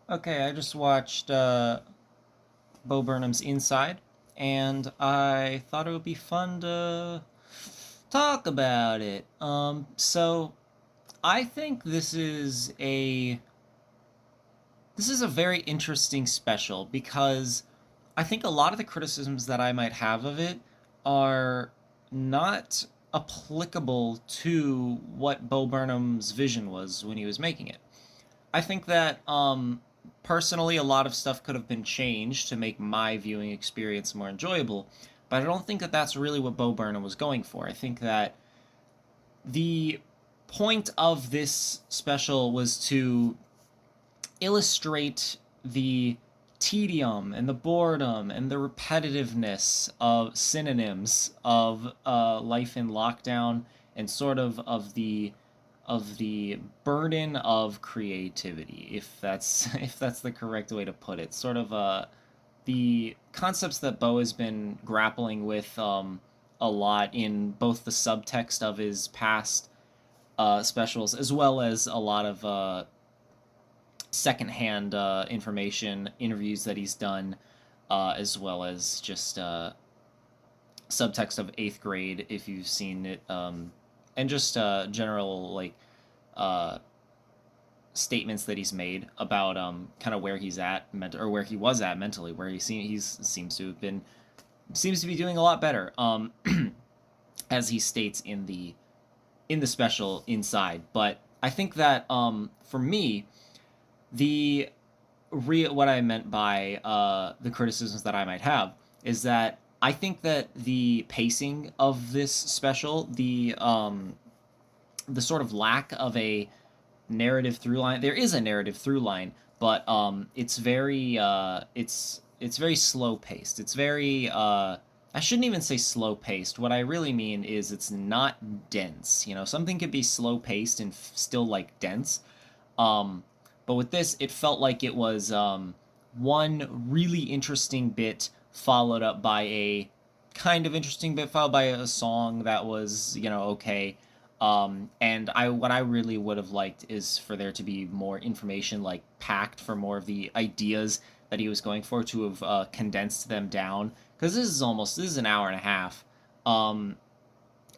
Okay, I just watched Bo Burnham's Inside, and I thought it would be fun to talk about it. So I think this is a very interesting special because I think a lot of the criticisms that I might have of it are not applicable to what Bo Burnham's vision was when he was making it. I think that personally, a lot of stuff could have been changed to make my viewing experience more enjoyable, but I don't think that that's really what Bo Burnham was going for. I think that the point of this special was to illustrate the tedium and the boredom and the repetitiveness of synonyms of life in lockdown and sort of the burden of creativity, if that's if that's the correct way to put it. Sort of the concepts that Bo has been grappling with a lot in both the subtext of his past specials as well as a lot of secondhand information, interviews that he's done, as well as just subtext of eighth grade if you've seen it, and just general like uh, statements that he's made about kind of where he's at or where he was at mentally, where he's seems to have been seems to be doing a lot better, as he states in the special Inside. But I think that for me, the what I meant by the criticisms that I might have is that I think that the pacing of this special, the sort of lack of a narrative through line. There is a narrative through line, but it's very slow paced. It's very I shouldn't even say slow paced. What I really mean is it's not dense. Something could be slow paced and still like dense. Um, but with this, it felt like it was one really interesting bit followed up by a kind of interesting bit followed by a song that was okay. And what I really would have liked is for there to be more information, like packed for more of the ideas that he was going for, to have condensed them down, because this is an hour and a half. Um,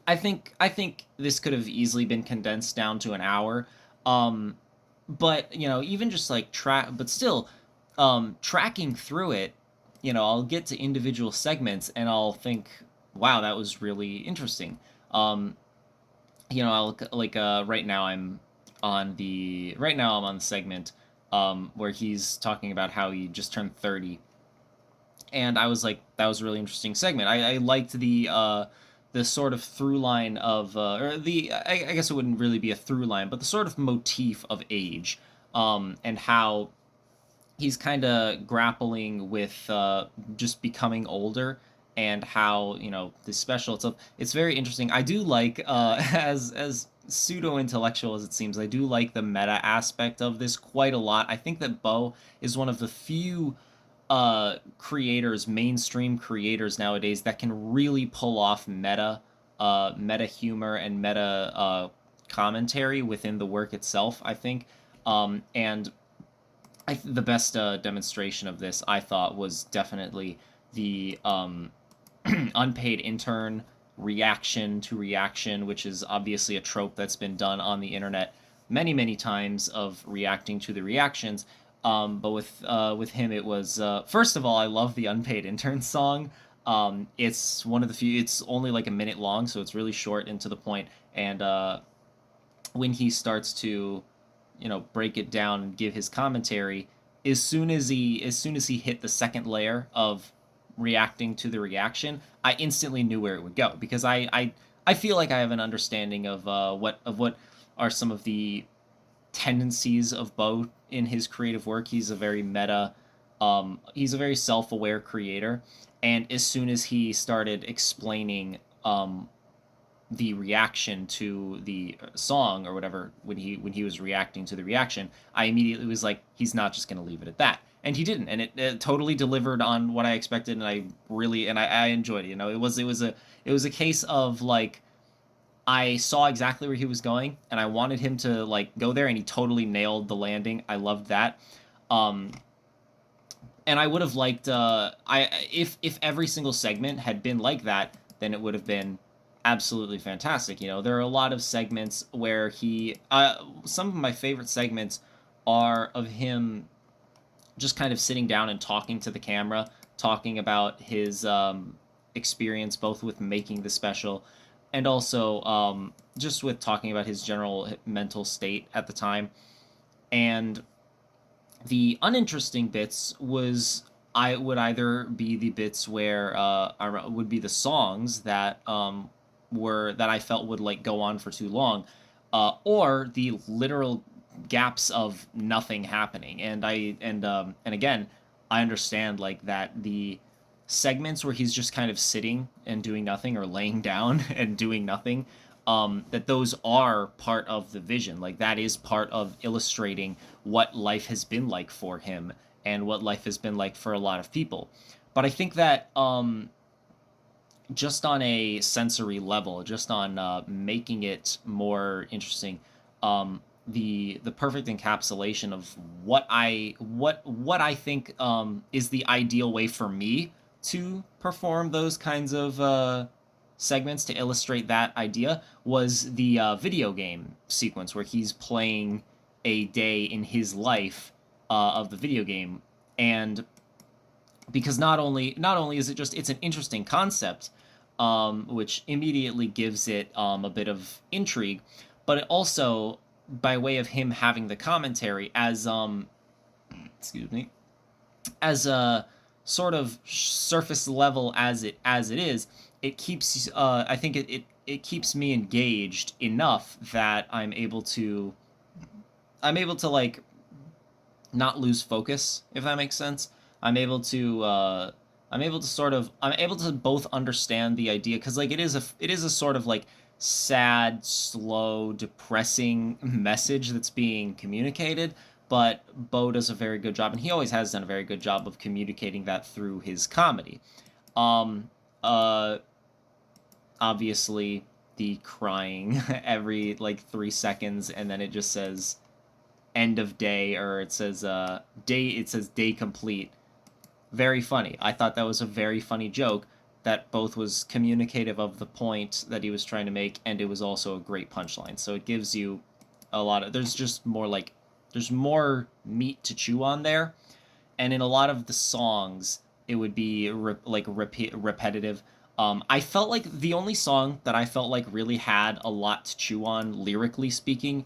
I think this could have easily been condensed down to an hour. Um, but even just like but still, tracking through it, I'll get to individual segments and I'll think, wow, that was really interesting. Um, I'll like right now I'm on the segment where he's talking about how he just turned 30, and I was like, that was a really interesting segment. I liked the sort of through line of or the I guess it wouldn't really be a through line, but the sort of motif of age, and how he's kind of grappling with just becoming older, and how this special itself, it's very interesting. I do like as pseudo intellectual as it seems, I do like the meta aspect of this quite a lot. I think that Bo is one of the few creators, mainstream creators nowadays, that can really pull off meta humor and meta commentary within the work itself, I think. And the best demonstration of this, I thought, was definitely the unpaid intern reaction to reaction, which is obviously a trope that's been done on the internet many, many times, of reacting to the reactions. But with him, it was first of all, I love the unpaid intern song. It's one of the few. It's only like a minute long, so it's really short and to the point. And when he starts to break it down and give his commentary, as soon as he hit the second layer of reacting to the reaction, I instantly knew where it would go, because I feel like I have an understanding of what are some of the tendencies of Bo in his creative work. He's a very meta, he's a very self-aware creator, and as soon as he started explaining the reaction to the song or whatever, when he was reacting to the reaction, I immediately was like, he's not just going to leave it at that. And he didn't, and it totally delivered on what I expected, and I enjoyed it. It was a case of like, I saw exactly where he was going, and I wanted him to like go there, and he totally nailed the landing. I loved that. Um, and I would have liked I if every single segment had been like that, then it would have been absolutely fantastic. You know, there are a lot of segments where he some of my favorite segments are of him just kind of sitting down and talking to the camera, talking about his experience both with making the special and also just with talking about his general mental state at the time. And the uninteresting bits was I would either be the bits where would be the songs that were that I felt would like go on for too long, or the literal gaps of nothing happening. And again, I understand like that the segments where he's just kind of sitting and doing nothing or laying down and doing nothing, that those are part of the vision. Like that is part of illustrating what life has been like for him and what life has been like for a lot of people. But I think that just on a sensory level, just on making it more interesting, the perfect encapsulation of what I think is the ideal way for me to perform those kinds of segments to illustrate that idea was the video game sequence where he's playing a day in his life of the video game. And because not only is it just it's an interesting concept, which immediately gives it a bit of intrigue, but it also by way of him having the commentary as excuse me, as a sort of surface level as it is, it keeps I think it keeps me engaged enough that I'm able to like not lose focus, if that makes sense. I'm able to I'm able to both understand the idea because like it is a sort of like sad, slow, depressing message that's being communicated, but Bo does a very good job, and he always has done a very good job of communicating that through his comedy. Um, uh, Obviously the crying every like 3 seconds, and then it just says end of day, or it says day complete. Very funny. I thought that was a very funny joke that both was communicative of the point that he was trying to make, and it was also a great punchline. So it gives you a lot of there's just more like there's more meat to chew on there. And in a lot of the songs it would be repetitive. I felt like the only song that I felt like really had a lot to chew on lyrically speaking,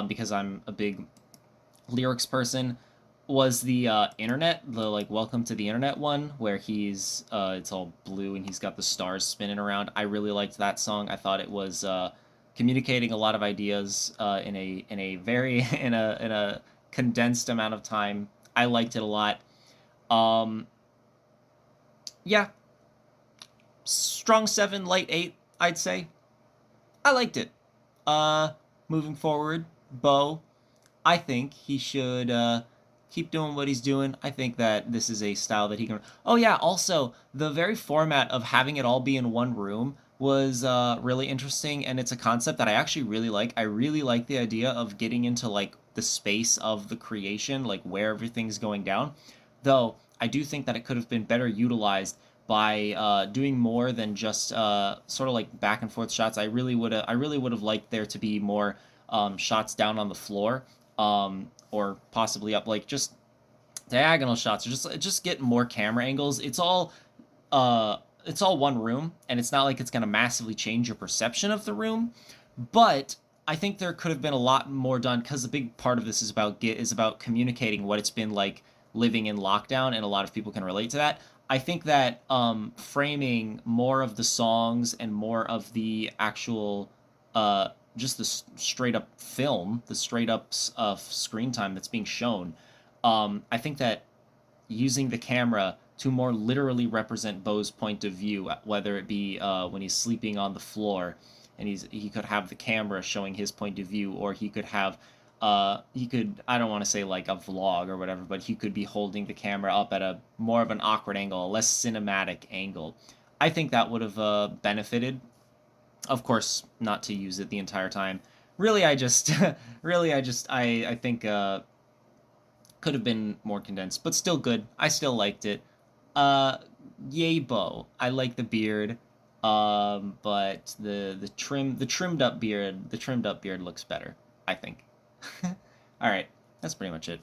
because I'm a big lyrics person, was the internet, the like welcome to the internet one where he's it's all blue and he's got the stars spinning around. I really liked that song. I thought it was communicating a lot of ideas in a very in a condensed amount of time. I liked it a lot. um yeah, strong 7, light 8, I'd say. I liked it. uh Moving forward, Bo, I think he should keep doing what he's doing. I think that this is a style that he can. Oh yeah, also the very format of having it all be in one room was really interesting, and it's a concept that I actually really like. I really like the idea of getting into like the space of the creation, like where everything's going down. Though I do think that it could have been better utilized by doing more than just sort of like back and forth shots. I really would have liked there to be more shots down on the floor, or possibly up, like just diagonal shots, or just get more camera angles. It's all one room, and it's not like it's going to massively change your perception of the room, but I think there could have been a lot more done because a big part of this is about communicating what it's been like living in lockdown, and a lot of people can relate to that. I think that framing more of the songs and more of the actual just the straight up film, the straight up screen time that's being shown. I think that using the camera to more literally represent Bo's point of view, whether it be when he's sleeping on the floor, and he could have the camera showing his point of view, or he could have he could, I don't want to say like a vlog or whatever, but he could be holding the camera up at a more of an awkward angle, a less cinematic angle. I think that would have benefited. Of course, not to use it the entire time. Really, I just, really, I think Could have been more condensed, but still good. I still liked it. Uh, Yay Bo. I like the beard. But the trimmed up beard looks better, I think. All right, that's pretty much it.